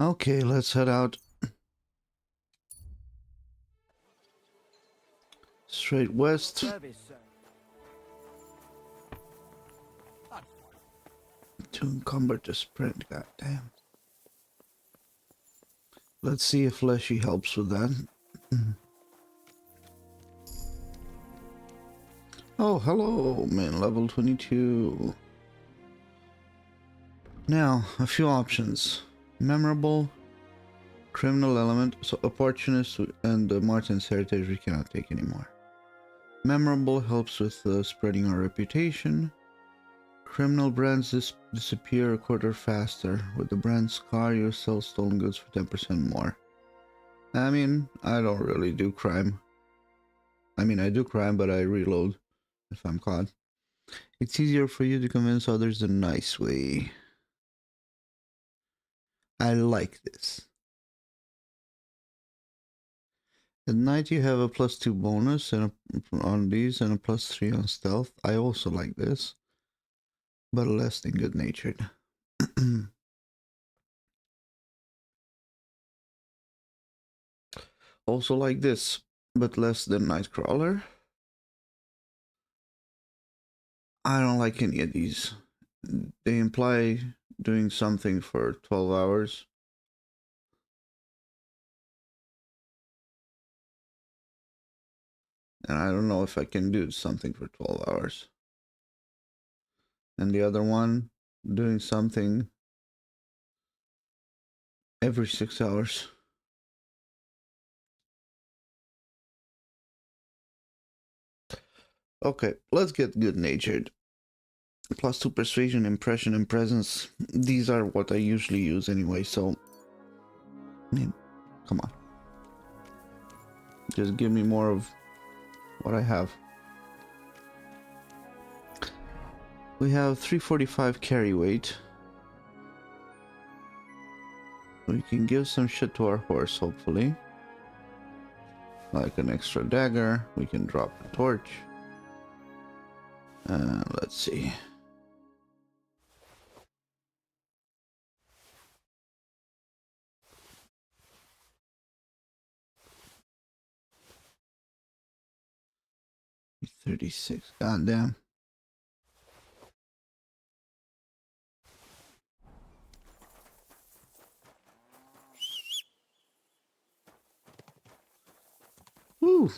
Okay, let's head out. Straight west. Service, sir. To encumber to sprint, goddamn. Let's see if Leshy helps with that. Oh, hello, man, level 22. Now, a few options. Memorable, criminal element, so opportunist, and Martin's heritage we cannot take anymore. Memorable helps with spreading our reputation. Criminal brands disappear a quarter faster. With the brand Scar, you sell stolen goods for 10% more. I mean, I don't really do crime. I mean, I do crime, but I reload if I'm caught. It's easier for you to convince others the nice way. I like this. At night you have a +2 bonus and on these and a +3 on stealth. I also like this, but less than good natured. Also like this, but less than Nightcrawler. I don't like any of these. They imply doing something for 12 hours. And I don't know if I can do something for 12 hours. And the other one, doing something every 6 hours. Okay, let's get good natured. +2 persuasion, impression, and presence. These are what I usually use anyway, so I mean, come on. Just give me more of what I have. We have 345 carry weight. We can give some shit to our horse, hopefully. Like an extra dagger. We can drop a torch. Let's see. $36. Goddamn. Woo.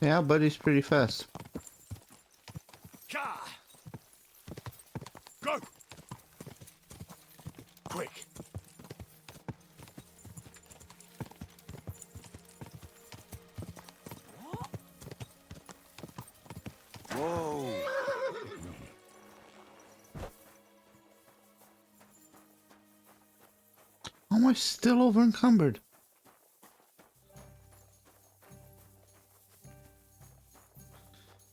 Yeah, but he's pretty fast. Go! Quick! Whoa! How am I still over encumbered?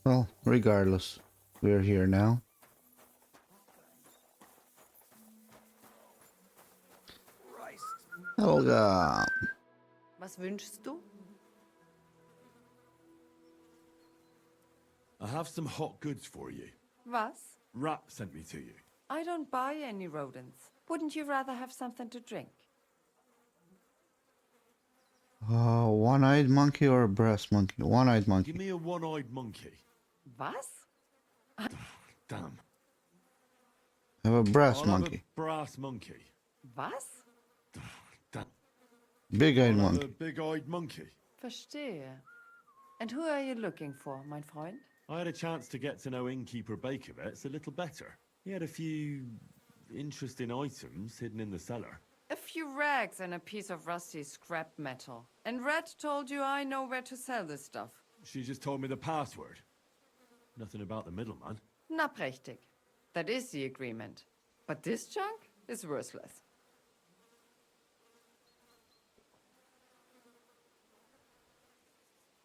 Well, regardless, we're here now. Helga. Was wünschst du? I have some hot goods for you. Was? Rat sent me to you. I don't buy any rodents. Wouldn't you rather have something to drink? One-eyed monkey or a brass monkey? One-eyed monkey. Give me a one-eyed monkey. Was? Damn. I have a brass I'll monkey. have a brass monkey. Was? Damn. Big-eyed I'll have monkey. a big-eyed monkey. Verstehe. And who are you looking for, mein Freund? I had a chance to get to know innkeeper Bakovets a little better. He had a few interesting items hidden in the cellar. A few rags and a piece of rusty scrap metal. And Red told you I know where to sell this stuff. She just told me the password. Nothing about the middleman. Na prächtig. That is the agreement. But this junk is worthless.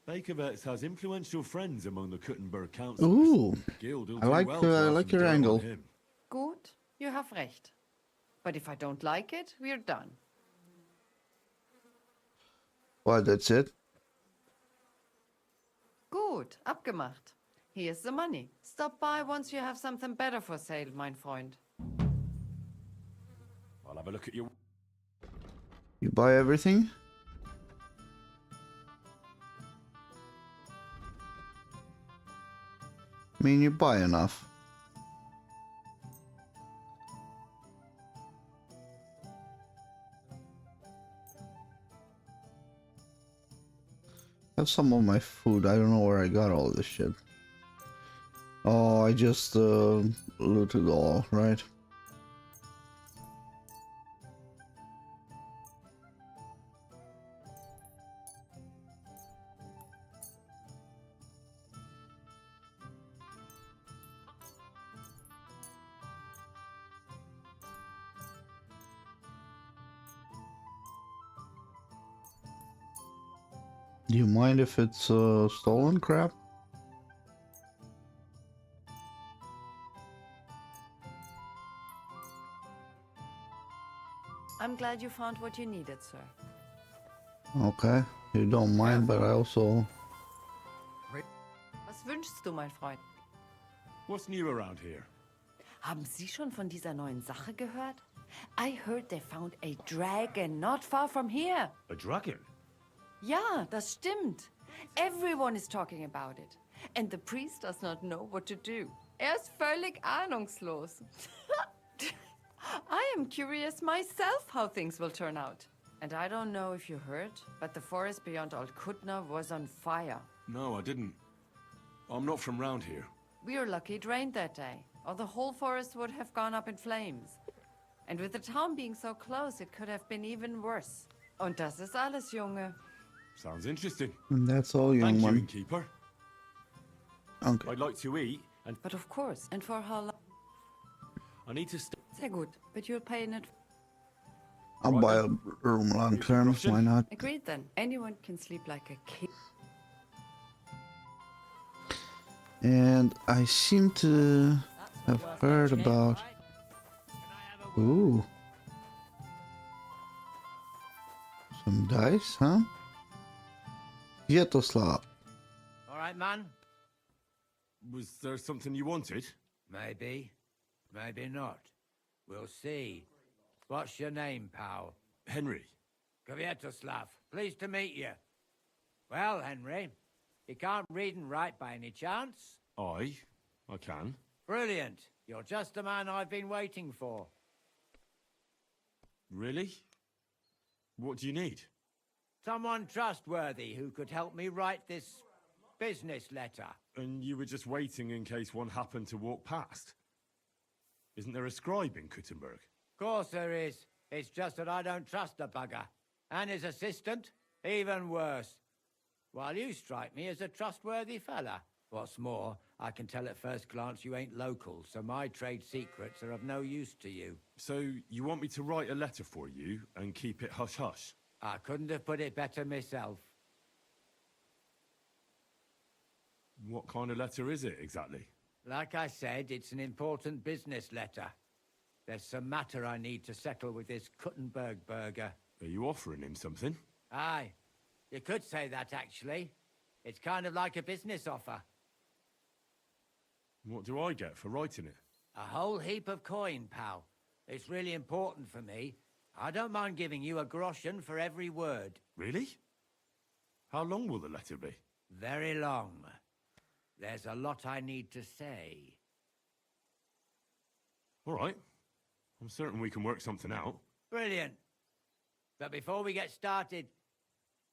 Bakovets has influential friends among the Kuttenberg councillors. Ooh, Guild will I do like well the- to I have like some your dirt on angle. him. Gut, you have recht. But if I don't like it, we're done. what, that's it? Gut, abgemacht. Here's the money. Stop by once you have something better for sale, mein Freund. I'll have a look at your... You buy everything? I mean, you buy enough. Have some of my food. I don't know where I got all this shit. Oh, I just looted all, right? Do you mind if it's stolen crap? I'm glad you found what you needed, sir. Okay, you don't mind, but I also... Was wünschst du, mein Freund? What's new around here? Haben Sie schon von dieser neuen Sache gehört? I heard they found a dragon not far from here. A dragon? Ja, das stimmt. Everyone is talking about it. And the priest does not know what to do. Ist völlig ahnungslos. I am curious myself how things will turn out. And I don't know if you heard, but the forest beyond Old Kutna was on fire. No, I didn't. I'm not from round here. We are lucky it rained that day, or the whole forest would have gone up in flames. And with the town being so close, it could have been even worse. Und das ist alles, Junge. Sounds interesting. And that's all, young Thank you, one. innkeeper. Okay. I'd like to eat, and But of course, and for how long? I need to stay. Sehr gut, but you'll pay in it. I'll buy a room long term, why not? Agreed then. Anyone can sleep like a king. And I seem to have heard about... Ooh. Some dice, huh? Yetoslav. All right, man. Was there something you wanted? Maybe. Maybe not. We'll see. What's your name, pal? Henry. Kvietoslav. Pleased to meet you. Well, Henry, you can't read and write by any chance? I can. Brilliant. You're just the man I've been waiting for. Really? What do you need? Someone trustworthy who could help me write this business letter. And you were just waiting in case one happened to walk past? Isn't there a scribe in Kuttenberg? Of course there is. It's just that I don't trust the bugger. And his assistant, even worse. While you strike me as a trustworthy fella. What's more, I can tell at first glance you ain't local, so my trade secrets are of no use to you. So you want me to write a letter for you and keep it hush-hush? I couldn't have put it better myself. What kind of letter is it, exactly? Like I said, it's an important business letter. There's some matter I need to settle with this Kuttenberg burger. Are you offering him something? Aye, you could say that, actually. It's kind of like a business offer. What do I get for writing it? A whole heap of coin, pal. It's really important for me. I don't mind giving you a groschen for every word. Really? How long will the letter be? Very long. There's a lot I need to say. All right. I'm certain we can work something out. Brilliant. But before we get started,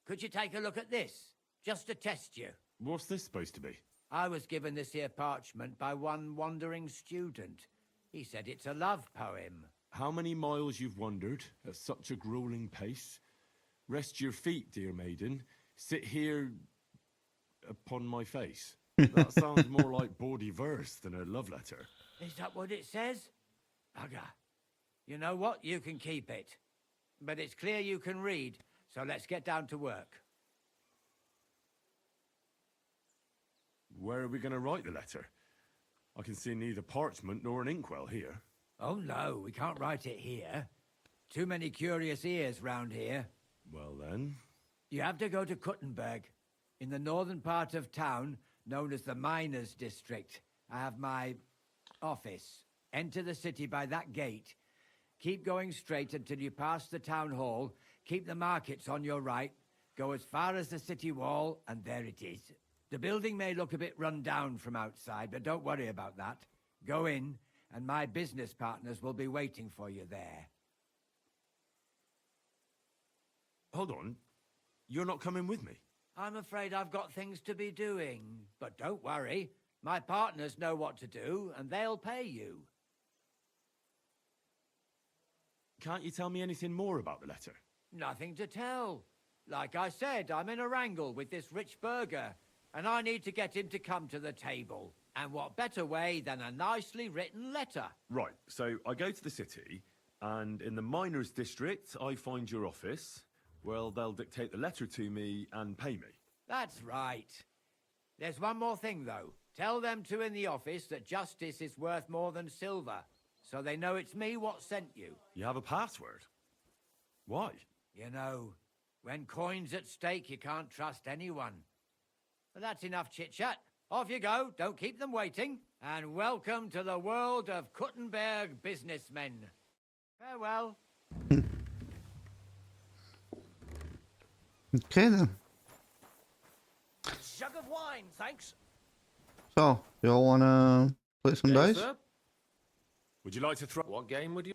could you take a look at this? Just to test you. What's this supposed to be? I was given this here parchment by one wandering student. He said it's a love poem. How many miles you've wandered at such a grueling pace? Rest your feet, dear maiden. Sit here upon my face. That sounds more like bawdy verse than a love letter. Is that what it says? Bugger. You know what? You can keep it. But it's clear you can read, so let's get down to work. Where are we going to write the letter? I can see neither parchment nor an inkwell here. Oh no, we can't write it here. Too many curious ears round here. Well then... You have to go to Kuttenberg. In the northern part of town, known as the Miners' District. I have my office. Enter the city by that gate. Keep going straight until you pass the town hall. Keep the markets on your right. Go as far as the city wall, and there it is. The building may look a bit run down from outside, but don't worry about that. Go in, and my business partners will be waiting for you there. Hold on. You're not coming with me? I'm afraid I've got things to be doing. But don't worry. My partners know what to do, and they'll pay you. Can't you tell me anything more about the letter? Nothing to tell. Like I said, I'm in a wrangle with this rich burgher, and I need to get him to come to the table. And what better way than a nicely written letter? Right, so I go to the city, and in the Miners' District, I find your office. Well, they'll dictate the letter to me and pay me. That's right. There's one more thing, though. Tell them two in the office that justice is worth more than silver, so they know it's me what sent you. You have a password? Why? You know, when coin's at stake, you can't trust anyone. But that's enough chit-chat. Off you go, don't keep them waiting. And welcome to the world of Kuttenberg businessmen. Farewell. Okay then. Jug of wine, thanks. So, y'all wanna play some dice? Sir. Would you like to throw... What game would you?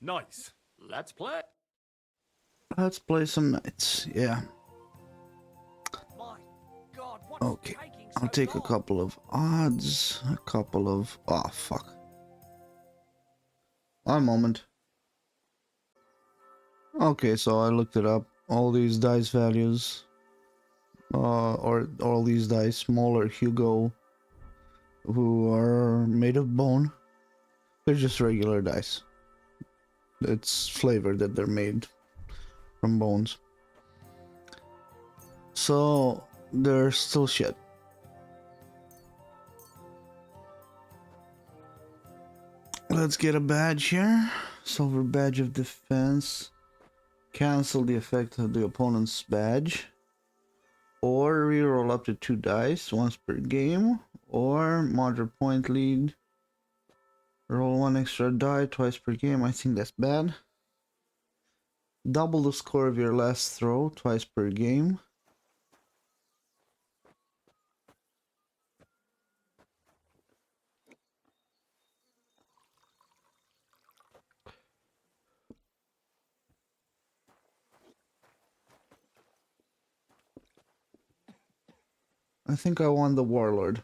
Nice. Let's play. Let's play some knights. Yeah. My God, what's Okay. taking I'll so take a long? couple of odds. A couple of... Oh, fuck. One moment. Okay, so I looked it up. All these dice values, or all these dice, smaller Hugo, who are made of bone, they're just regular dice. It's flavored that they're made from bones. So, they're still shit. Let's get a badge here. Silver badge of defense. Cancel the effect of the opponent's badge, or reroll up to 2 dice once per game, or moderate point lead, roll 1 extra die twice per game. I think that's bad. Double the score of your last throw twice per game. I think I won the Warlord.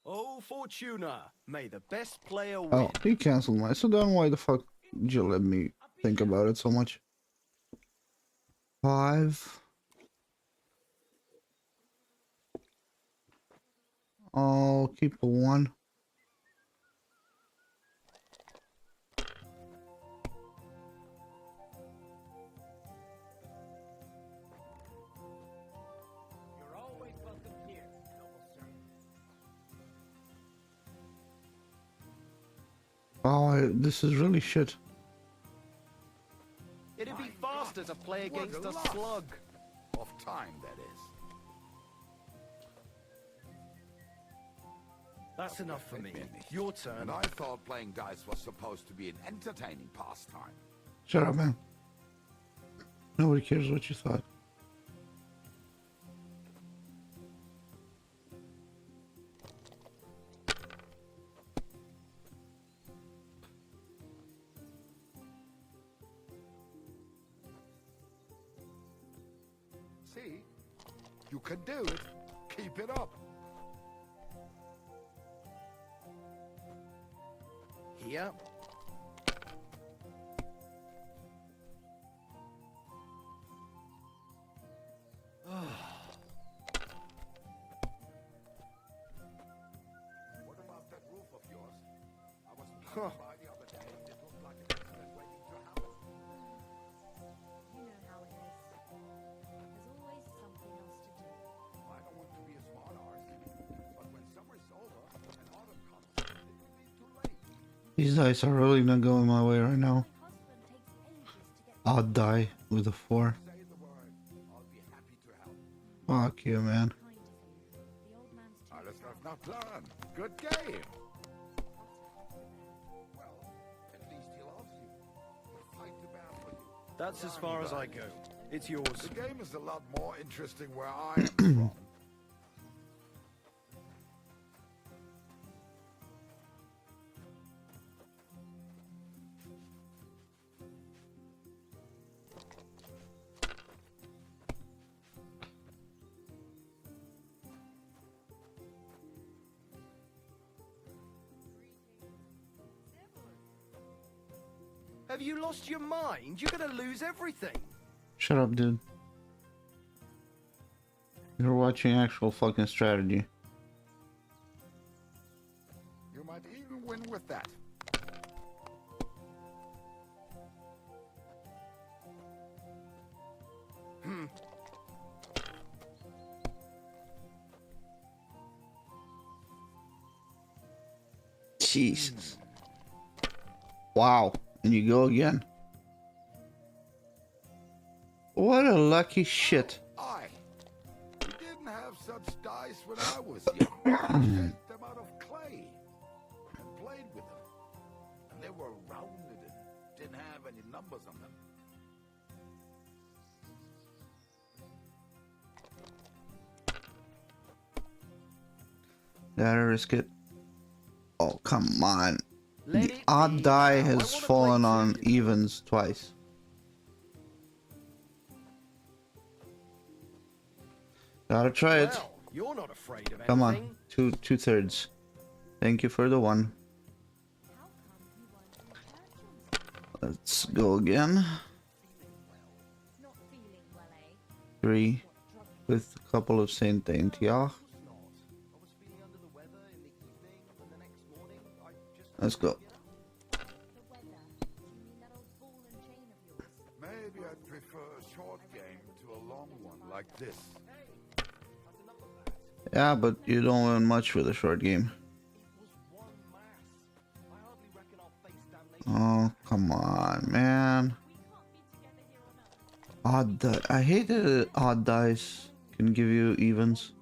Oh, Fortuna, may the best player win. Oh, he canceled mine. So then why the fuck did you let me think about it so much? 5. I'll keep a 1. You're always welcome here, noble sir. Oh, this is really shit. It'd be faster to play against a slug. Of time, that is. That's enough for me. Your turn. And I thought playing dice was supposed to be an entertaining pastime. Shut up, man. Nobody cares what you thought. See? You can do it. Keep it up. Here. What about that roof of yours? I was passing by the other day and it looked like an accident waiting to happen. You know how it is. There's always something else to do. I don't want to be a smart arse, but when summer's over and autumn comes, it will be too late. These dice are really not going my way right now. My husband takes ages to get I'll die with a 4. Say the word Fuck you, man. Kind of him. The old man's too Alles proud. läuft nach Plan. Good game. Well, at least he loves you. He'll fight to battle for you. That's as far as I go. It's yours. The game is a lot more interesting where I am from. Have you lost your mind? You're gonna lose everything. Shut up, dude. You're watching actual fucking strategy. You might even win with that. Jesus. Wow. And you go again. What a lucky shit. We didn't have such dice when I was young. I shaped them out of clay and played with them. And they were rounded and didn't have any numbers on them. Gotta risk it. Oh, come on. Let The it odd be die now. I has wanna fallen play on too. evens twice. Gotta try it. Well, you're not afraid of Come on. anything. Two thirds. Thank you for the one. How come you weren't in church on Let's go again. Not feeling well, eh? 3 with a couple of Saint Antioch. Let's go. The weather. Do you mean that old ball and chain of yours? Maybe I'd prefer a short game to a long one like this. Yeah, but you don't win much with a short game. Oh, come on, man. Odd die. I hate that odd dice can give you evens.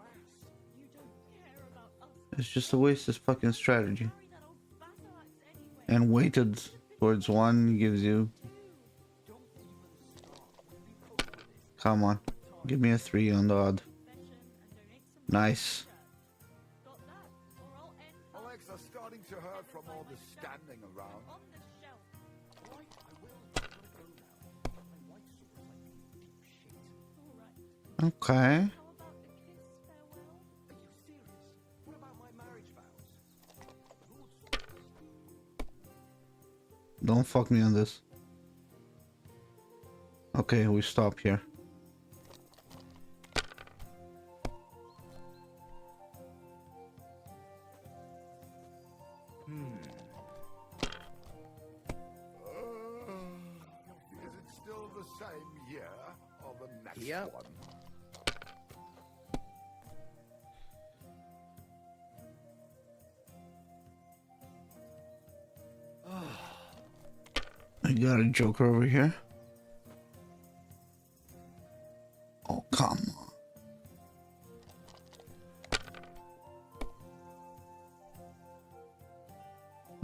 It's just a waste of fucking strategy. And weighted towards one gives you... Come on. Give me a 3 on the odd. Nice. My legs are starting to hurt from all the standing around. Okay. Don't fuck me on this. Okay, we stop here. Is it still the same year or the next Yep. one? I got a joker over here. Oh, come on.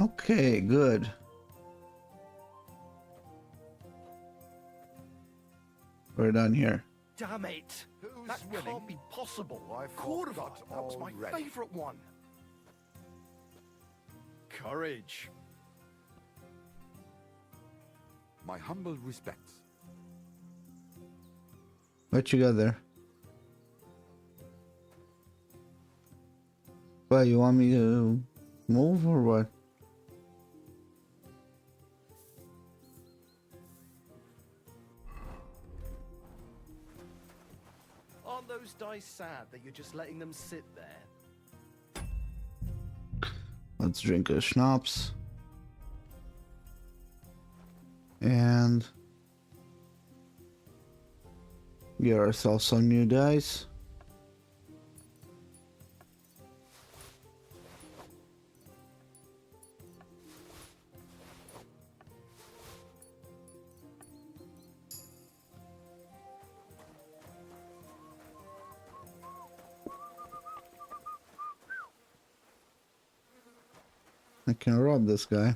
Okay, good. We're done here. Damn it! Who's That winning? can't be possible. I Quarter forgot that was my already. favorite one. Courage. My humble respects. What you got there? What, you want me to move or what? Aren't those dice sad that you're just letting them sit there? Let's drink a schnapps. And get ourselves some new dice. I can rob this guy.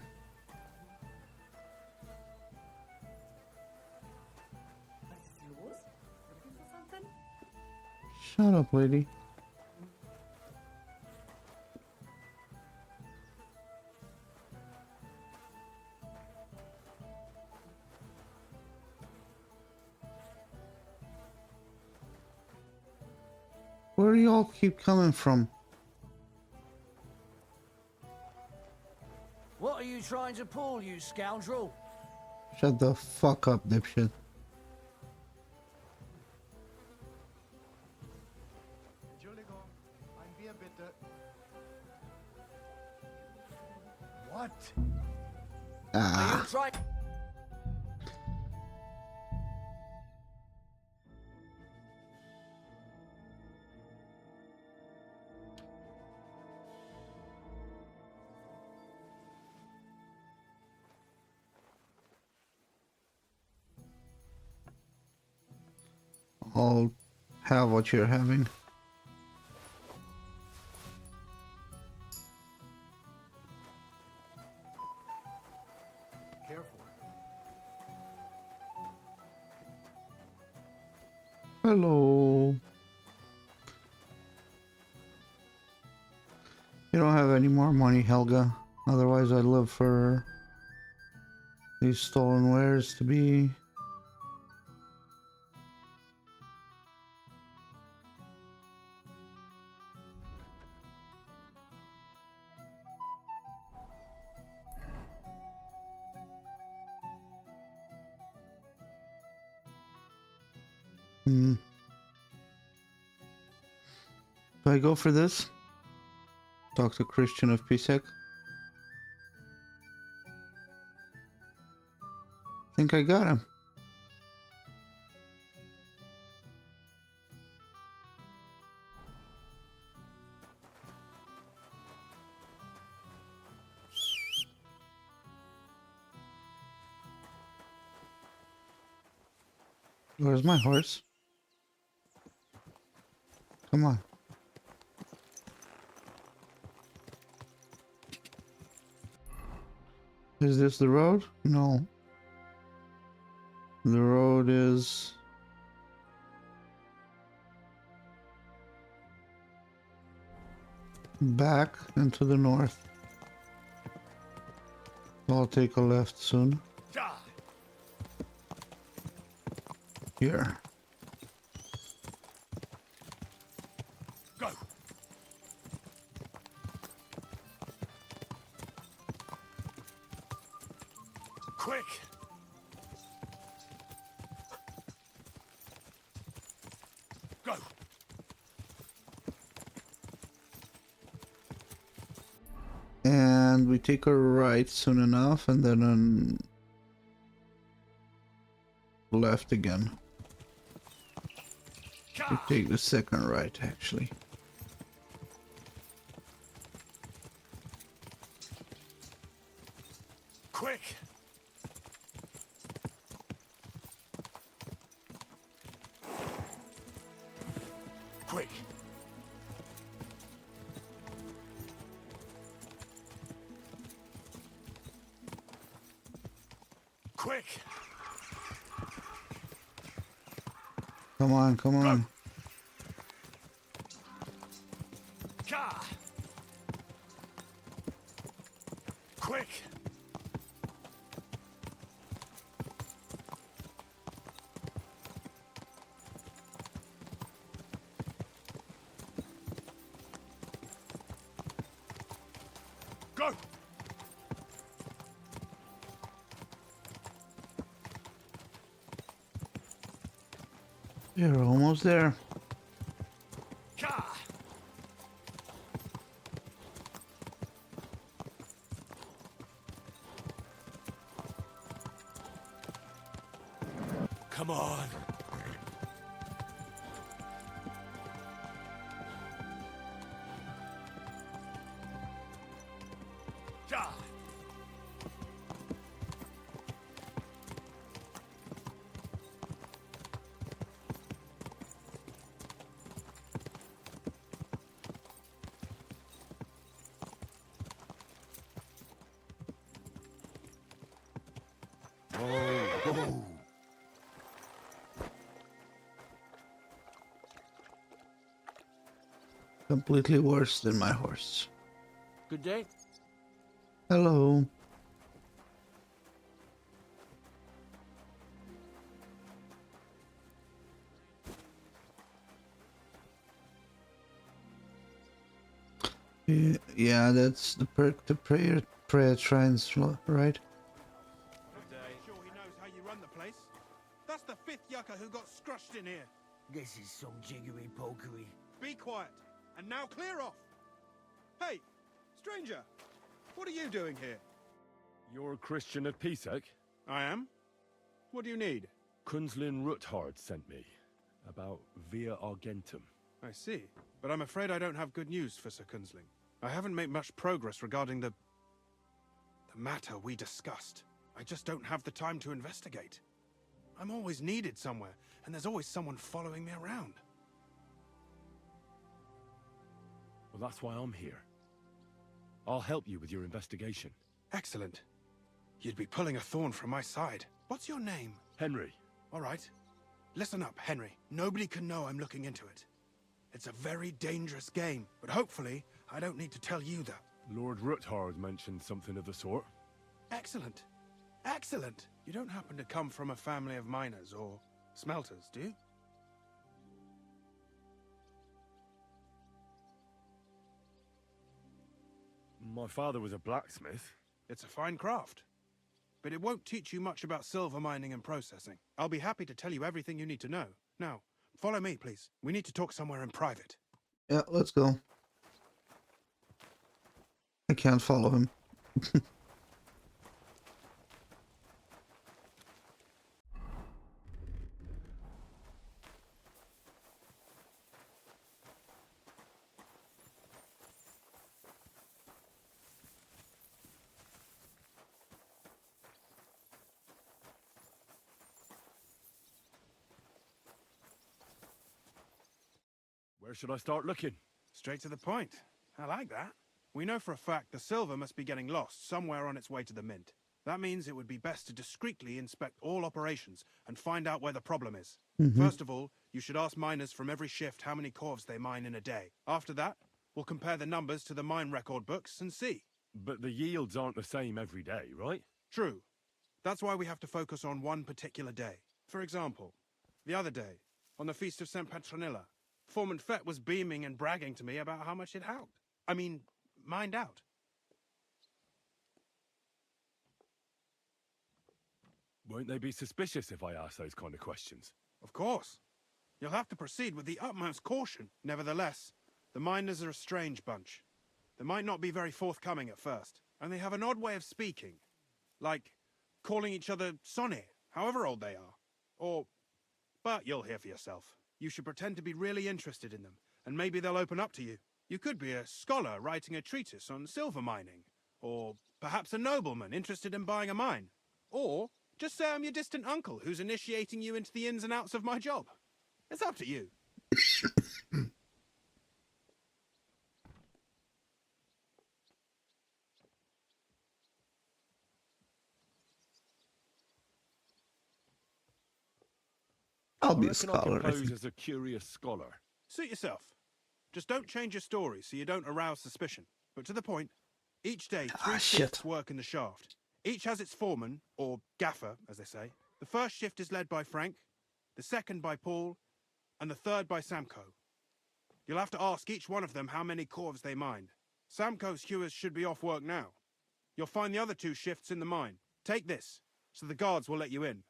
Yours? Looking for something? Shut up, lady. Where do y'all keep coming from? What are you trying to pull, you scoundrel? Shut the fuck up, dipshit. Entschuldigung, ein Bier bitte. What? Are you Ah, trying? I'll have what you're having. Careful. Hello. You don't have any more money, Helga. Otherwise, I'd love for these stolen wares to be. Hmm. Do I go for this? Talk to Christian of Pisek. Think I got him. Where's my horse? Come on. Is this the road? No. The road is... back and to the north. I'll take a left soon. Here. Go. Quick. Go. And we take a right soon enough, and then a left again. We take the second right, actually. Quick. Quick. Quick. Come on, come on. Ka. Quick. Go. You're almost there. Ka. Come on. Ka. Completely worse than my horse. Good day. Hello. Yeah, that's the perk to prayer shrines, right? Good day. Sure he knows how you run the place. That's the 5th yucca who got scrushed in here. This is some jiggery pokery. Be quiet. And now clear off. Hey, stranger. What are you doing here? You're a Christian of Pisek? I am. What do you need? Kunzlin Ruthard sent me about Via Argentum. I see. But I'm afraid I don't have good news for Sir Kunzling. I haven't made much progress regarding the matter we discussed. I just don't have the time to investigate. I'm always needed somewhere, and there's always someone following me around. Well, that's why I'm here. I'll help you with your investigation. Excellent. You'd be pulling a thorn from my side. What's your name? Henry. All right. Listen up, Henry. Nobody can know I'm looking into it. It's a very dangerous game, but hopefully I don't need to tell you that. Lord Ruthard mentioned something of the sort. Excellent. Excellent. You don't happen to come from a family of miners or smelters, do you? My father was a blacksmith. It's a fine craft. But it won't teach you much about silver mining and processing. I'll be happy to tell you everything you need to know. Now, follow me, please. We need to talk somewhere in private. Yeah, let's go. I can't follow him. Where should I start looking? Straight to the point. I like that. We know for a fact the silver must be getting lost somewhere on its way to the mint. That means it would be best to discreetly inspect all operations and find out where the problem is. First of all, you should ask miners from every shift how many corves they mine in a day. After that, we'll compare the numbers to the mine record books and see. But the yields aren't the same every day, right? True. That's why we have to focus on one particular day. For example, the other day, on the Feast of St. Petronilla, Foreman Fett was beaming and bragging to me about how much it helped. I mean, mined out. Won't they be suspicious if I ask those kind of questions? Of course. You'll have to proceed with the utmost caution. Nevertheless, the miners are a strange bunch. They might not be very forthcoming at first, and they have an odd way of speaking. Like calling each other Sonny, however old they are. But you'll hear for yourself. You should pretend to be really interested in them, and maybe they'll open up to you. You could be a scholar writing a treatise on silver mining, or perhaps a nobleman interested in buying a mine. Or just say I'm your distant uncle who's initiating you into the ins and outs of my job. It's up to you. I'll be I a reckon I scholar. can I pose think. as a curious scholar. Suit yourself. Just don't change your story so you don't arouse suspicion. But to the point, each day, three shifts Shit. work in the shaft. Each has its foreman, or gaffer, as they say. The first shift is led by Frank, the second by Paul, and the third by Samko. You'll have to ask each one of them how many corves they mined. Samko's hewers should be off work now. You'll find the other two shifts in the mine. Take this, so the guards will let you in.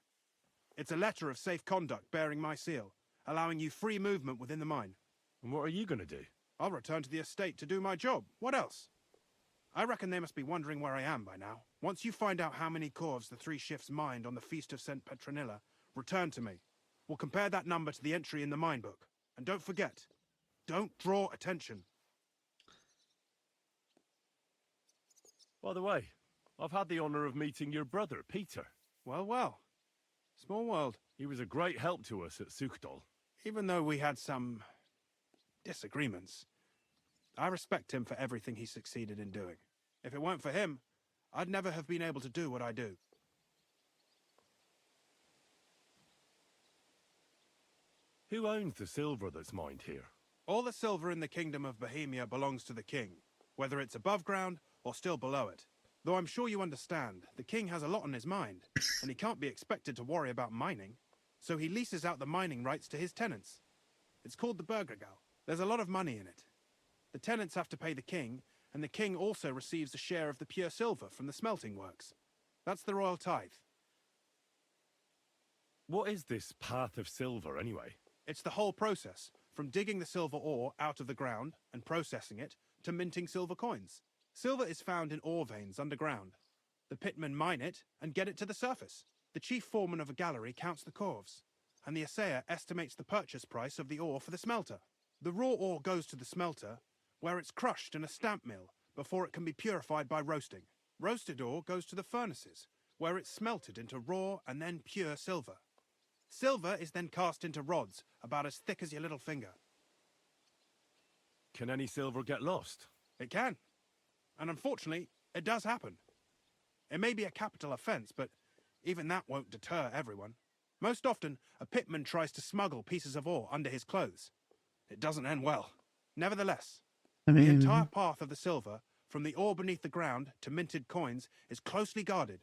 It's a letter of safe conduct bearing my seal, allowing you free movement within the mine. And what are you going to do? I'll return to the estate to do my job. What else? I reckon they must be wondering where I am by now. Once you find out how many corves the three shifts mined on the Feast of St. Petronilla, return to me. We'll compare that number to the entry in the mine book. And don't forget, don't draw attention. By the way, I've had the honor of meeting your brother, Peter. Well, well. Small world. He was a great help to us at Sukdal. Even though we had some disagreements, I respect him for everything he succeeded in doing. If it weren't for him, I'd never have been able to do what I do. Who owns the silver that's mined here? All the silver in the kingdom of Bohemia belongs to the king, whether it's above ground or still below it. Though I'm sure you understand, the king has a lot on his mind, and he can't be expected to worry about mining. So he leases out the mining rights to his tenants. It's called the Burgergau. There's a lot of money in it. The tenants have to pay the king, and the king also receives a share of the pure silver from the smelting works. That's the royal tithe. What is this path of silver, anyway? It's the whole process, from digging the silver ore out of the ground and processing it, to minting silver coins. Silver is found in ore veins underground. The pitmen mine it and get it to the surface. The chief foreman of a gallery counts the corves, and the assayer estimates the purchase price of the ore for the smelter. The raw ore goes to the smelter, where it's crushed in a stamp mill before it can be purified by roasting. Roasted ore goes to the furnaces, where it's smelted into raw and then pure silver. Silver is then cast into rods about as thick as your little finger. Can any silver get lost? It can. And unfortunately, it does happen. It may be a capital offence, but even that won't deter everyone. Most often, a pitman tries to smuggle pieces of ore under his clothes. It doesn't end well. Nevertheless, the entire path of the silver, from the ore beneath the ground to minted coins, is closely guarded.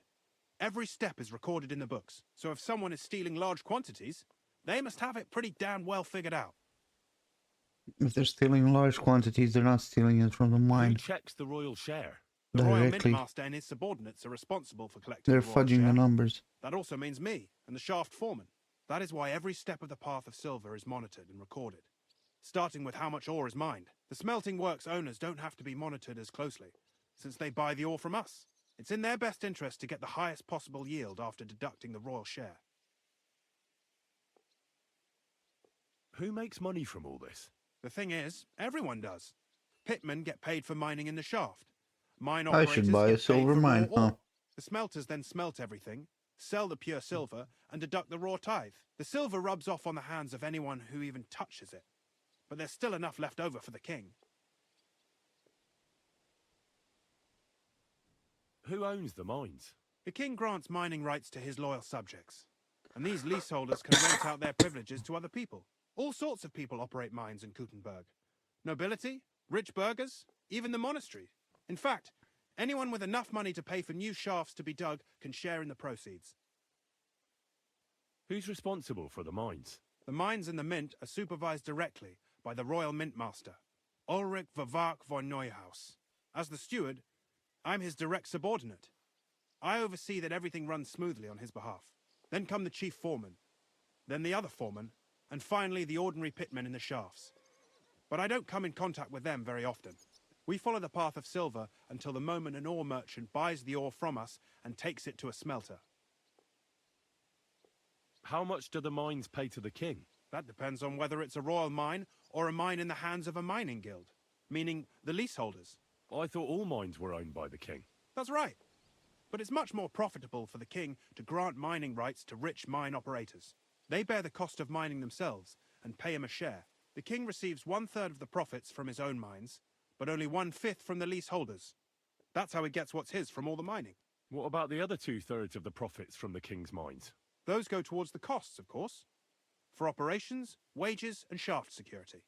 Every step is recorded in the books, so if someone is stealing large quantities, they must have it pretty damn well figured out. If they're stealing large quantities, they're not stealing it from the Who mine checks the royal share? The Royal directly. Mintmaster and his subordinates are responsible for collecting They're the royal fudging share. the numbers. That also means me and the shaft foreman. That is why every step of the path of silver is monitored and recorded, starting with how much ore is mined. The smelting works owners don't have to be monitored as closely, since they buy the ore from us. It's in their best interest to get the highest possible yield after deducting the royal share. Who makes money from all this? The thing is, everyone does. Pitmen get paid for mining in the shaft. Mine I operators should buy a get paid silver for raw mine, huh? ore. The smelters then smelt everything, sell the pure silver, and deduct the raw tithe. The silver rubs off on the hands of anyone who even touches it. But there's still enough left over for the king. Who owns the mines? The king grants mining rights to his loyal subjects. And these leaseholders can rent out their privileges to other people. All sorts of people operate mines in Kuttenberg. Nobility, rich burghers, even the monastery. In fact, anyone with enough money to pay for new shafts to be dug can share in the proceeds. Who's responsible for the mines? The mines and the mint are supervised directly by the Royal Mintmaster, Ulrich Vervark von Neuhaus. As the steward, I'm his direct subordinate. I oversee that everything runs smoothly on his behalf. Then come the chief foreman, then the other foreman, and finally the ordinary pitmen in the shafts. But I don't come in contact with them very often. We follow the path of silver until the moment an ore merchant buys the ore from us and takes it to a smelter. How much do the mines pay to the king? That depends on whether it's a royal mine or a mine in the hands of a mining guild, meaning the leaseholders. I thought all mines were owned by the king. That's right. But it's much more profitable for the king to grant mining rights to rich mine operators. They bear the cost of mining themselves and pay him a share. The king receives 1/3 of the profits from his own mines, but only 1/5 from the leaseholders. That's how he gets what's his from all the mining. What about the other 2/3 of the profits from the king's mines? Those go towards the costs, of course, for operations, wages, and shaft security.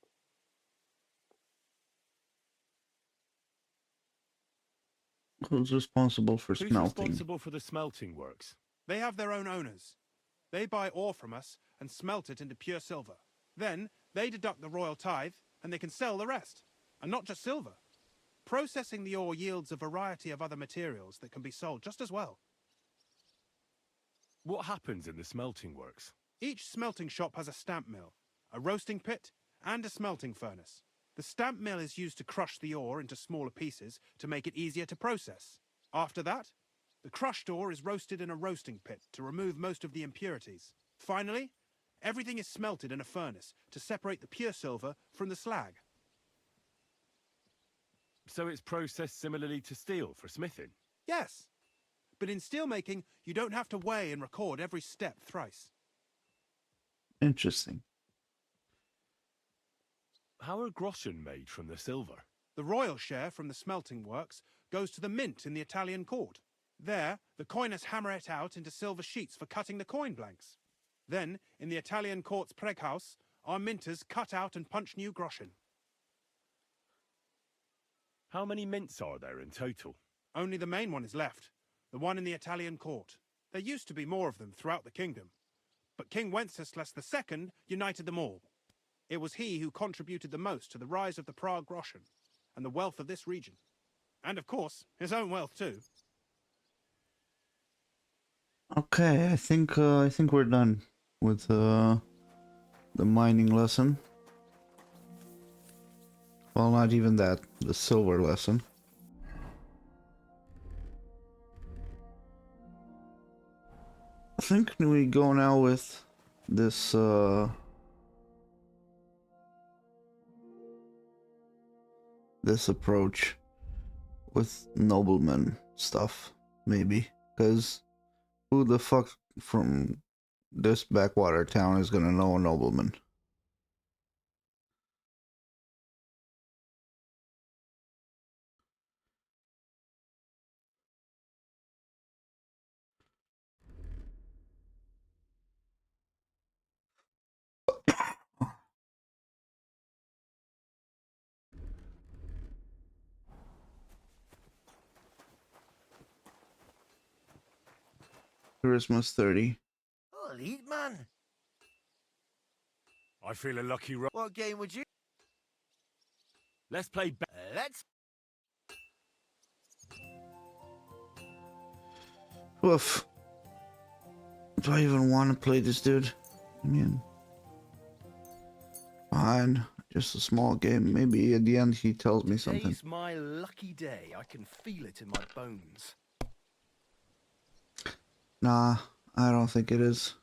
Who's responsible for Who's smelting? responsible for the smelting works? They have their own owners. They buy ore from us and smelt it into pure silver. Then they deduct the royal tithe and they can sell the rest. And not just silver. Processing the ore yields a variety of other materials that can be sold just as well. What happens in the smelting works? Each smelting shop has a stamp mill, a roasting pit, and a smelting furnace. The stamp mill is used to crush the ore into smaller pieces to make it easier to process. After that, the crushed ore is roasted in a roasting pit to remove most of the impurities. Finally, everything is smelted in a furnace to separate the pure silver from the slag. So it's processed similarly to steel for smithing? Yes, but in steelmaking, you don't have to weigh and record every step thrice. Interesting. How are groschen made from the silver? The royal share from the smelting works goes to the mint in the Italian court. There, the coiners hammer it out into silver sheets for cutting the coin blanks. Then, in the Italian court's preghouse, our minters cut out and punch new groschen. How many mints are there in total? Only the main one is left, the one in the Italian court. There used to be more of them throughout the kingdom, but King Wenceslas II united them all. It was he who contributed the most to the rise of the Prague groschen and the wealth of this region. And of course, his own wealth too. Okay, I think we're done with the mining lesson. Well, not even that, the silver lesson. I think we go now with this this approach with nobleman stuff, maybe, because who the fuck from this backwater town is gonna know a nobleman? Christmas 30. Oh, eat, man. I feel a lucky What game would you? Let's play Let's. Woof. Do I even want to play this dude? I mean, fine. Just a small game. Maybe at the end he tells me something. Today's my lucky day. I can feel it in my bones. Nah, I don't think it is.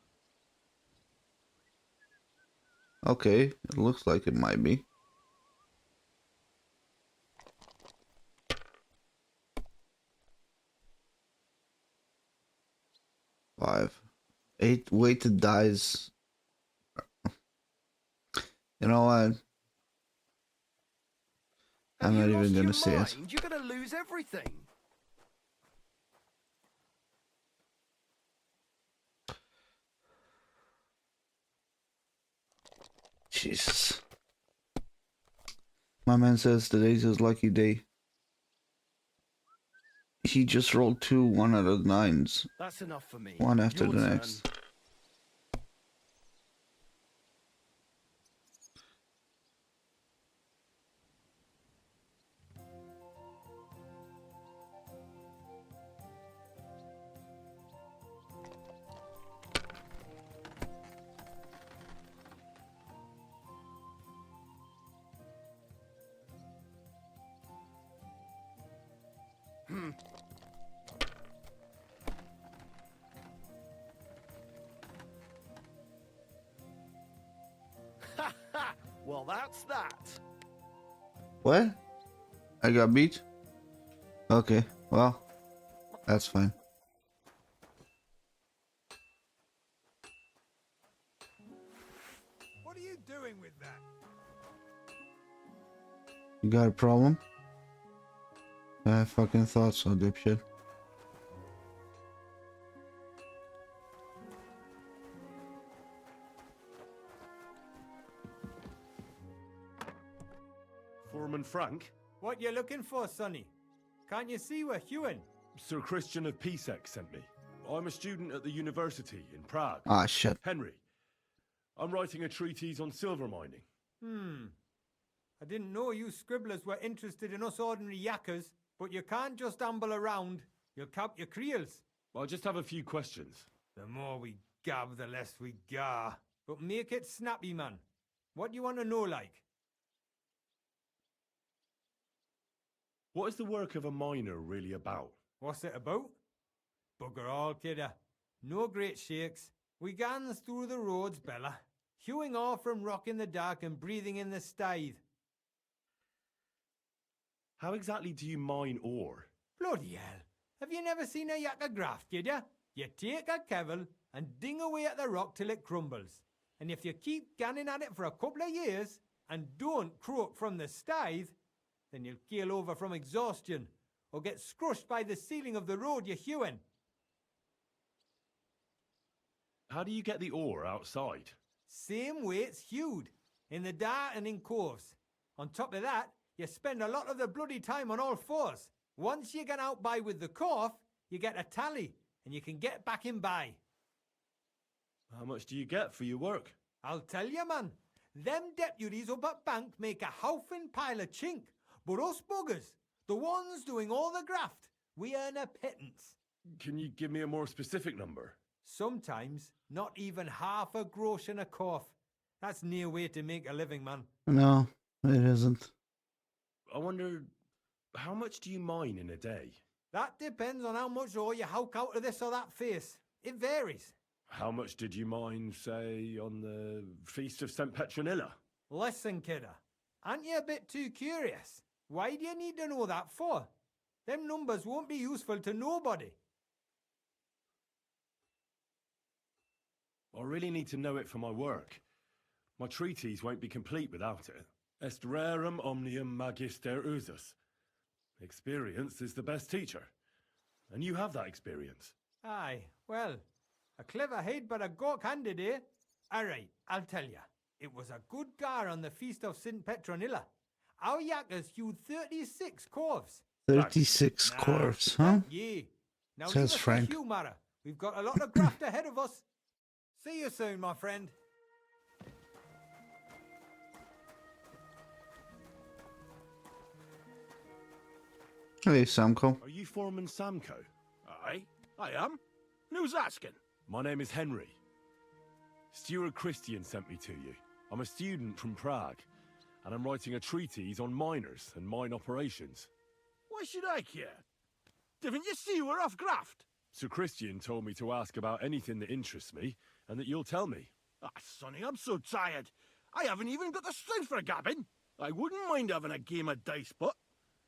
Okay, it looks like it might be. Five. 8 weighted dice. You know what? I'm not even gonna say it. You're gonna lose everything. Jesus. My man says today's his lucky day. He just rolled 2 1 out of 9s. That's enough for me. One after Your the turn. next. Well, that's that. What? I got beat? Okay, well, that's fine. What are you doing with that? You got a problem? I fucking thought so, dipshit. Foreman Frank? What you looking for, Sonny? Can't you see we're hewing? Sir Christian of Pisek sent me. I'm a student at the university in Prague. Ah, shit. Henry, I'm writing a treatise on silver mining. I didn't know you scribblers were interested in us ordinary yakkers, but you can't just amble around. You'll cap your creels. I just have a few questions. The more we gab, the less we gar. But make it snappy, man. What do you want to know, like? What is the work of a miner really about? What's it about? Bugger all, kidder. No great shakes. We gans through the roads, Bella, hewing off from rock in the dark and breathing in the stithe. How exactly do you mine ore? Bloody hell. Have you never seen a yakker graft, kid ya? You take a kevel and ding away at the rock till it crumbles. And if you keep ganning at it for a couple of years and don't croak from the stithe, then you'll keel over from exhaustion or get scrushed by the ceiling of the road you're hewing. How do you get the ore outside? Same way it's hewed, in the dart and in coves. On top of that, you spend a lot of the bloody time on all fours. Once you get out by with the corf, you get a tally, and you can get back in by. How much do you get for your work? I'll tell you, man. Them deputies up at bank make a howfing pile of chink. But us buggers, the ones doing all the graft, we earn a pittance. Can you give me a more specific number? Sometimes not even half a grosh in a corf. That's near way to make a living, man. No, it isn't. I wonder, how much do you mine in a day? That depends on how much ore you howk out of this or that face. It varies. How much did you mine, say, on the Feast of St. Petronilla? Listen, kidder. Aren't you a bit too curious? Why do you need to know that for? Them numbers won't be useful to nobody. I really need to know it for my work. My treatise won't be complete without it. Est rerum omnium magister usus. Experience is the best teacher. And you have that experience. Aye, well, a clever head but a gawk-handed, eh? All right, I'll tell you. It was a good gar on the Feast of St. Petronilla. Our yakkers hewed 36 corves. 36 corves, huh? Yeah. Now Says leave us Frank. to Hugh, Mara. We've got a lot of graft ahead of us. See you soon, my friend. Hey, Samko. Are you Foreman Samko? Aye, I am. Who's asking? My name is Henry. Stuart Christian sent me to you. I'm a student from Prague, and I'm writing a treatise on miners and mine operations. Why should I care? Didn't you see we're off graft? Sir Christian told me to ask about anything that interests me, and that you'll tell me. Ah, Sonny, I'm so tired. I haven't even got the strength for gabbing. I wouldn't mind having a game of dice, but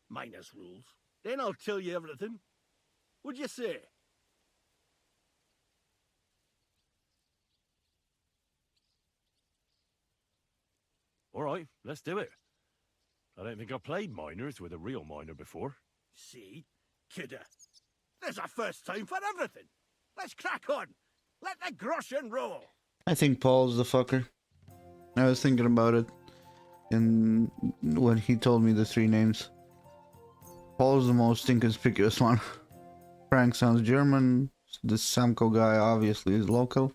minus rules. Then I'll tell you everything. What'd you say? All right, let's do it. I don't think I've played miners with a real miner before. See? Kidder. There's a first time for everything. Let's crack on. Let the groschen roll. I think Paul's the fucker. I was thinking about it when he told me the three names. Paul's the most inconspicuous one. Frank sounds German. This Samko guy obviously is local.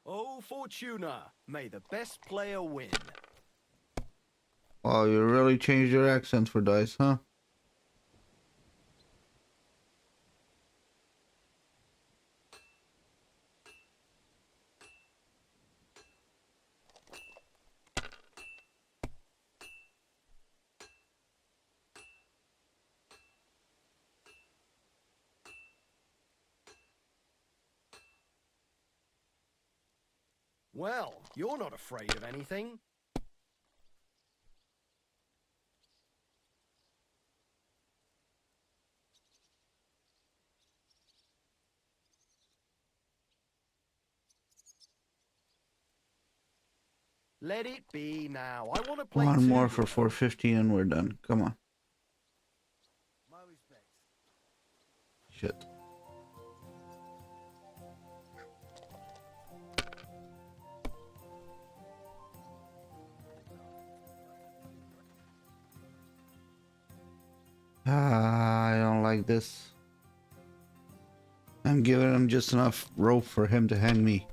Oh, Fortuna, may the best player win. Wow, you really changed your accent for dice, huh? Well, you're not afraid of anything. Let it be now. I want to play One more too. for 450 and we're done. Come on. My respects. Shit. I don't like this. I'm giving him just enough rope for him to hang me.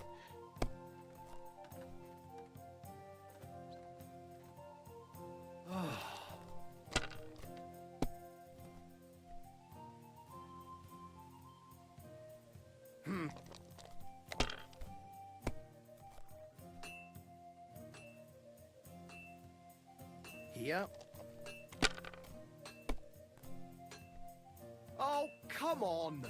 Here. Oh, come on.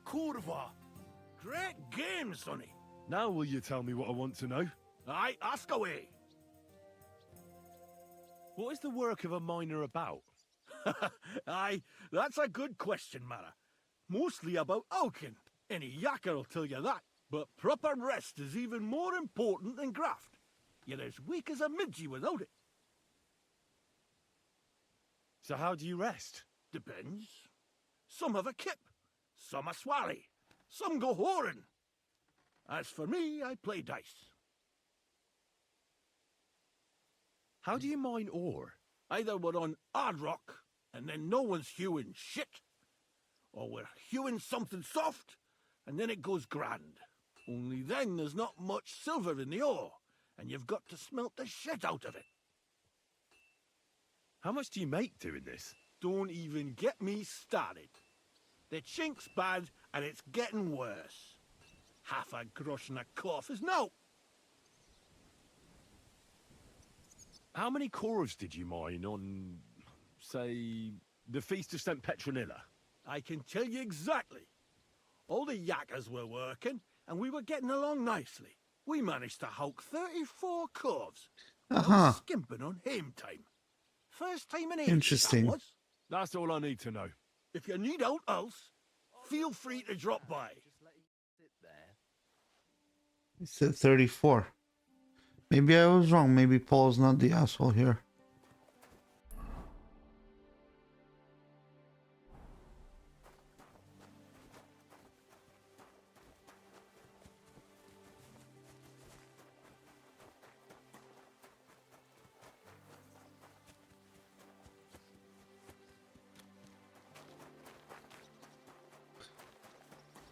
Kurva. Great game, Sonny. Now will you tell me what I want to know? Aye, ask away. What is the work of a miner about? Aye, that's a good question, Mara. Mostly about Alkin. Any yakker will tell you that. But proper rest is even more important than graft. You're as weak as a midgie without it. So how do you rest? Depends. Some have a kip, some a swally, some go whoring. As for me, I play dice. How do you mine ore? Either we're on hard rock, and then no one's hewing shit, or we're hewing something soft, and then it goes grand. Only then there's not much silver in the ore, and you've got to smelt the shit out of it. How much do you make doing this? Don't even get me started. The chink's bad, and it's getting worse. Half a grosh and a cough is no. How many corves did you mine on, say, the Feast of St. Petronilla? I can tell you exactly. All the yakkers were working, and we were getting along nicely. We managed to hulk 34 corves. Uh-huh. Skimping on hame time. First time in ages, Interesting. that was. That's all I need to know. If you need out else, feel free to drop by. He said 34. Maybe I was wrong. Maybe Paul's not the asshole here.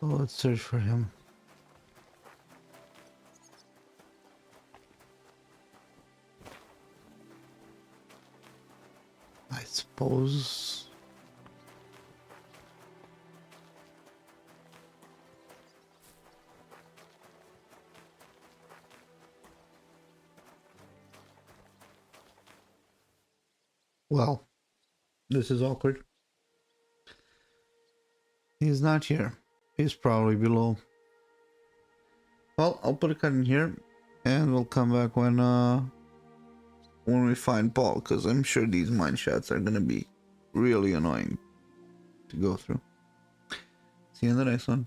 So let's search for him. I suppose. Well, this is awkward. He's not here. He's probably below. Well, I'll put a cut in here, and we'll come back when we find Paul, because I'm sure these mine shots are gonna be really annoying to go through. See you in the next one.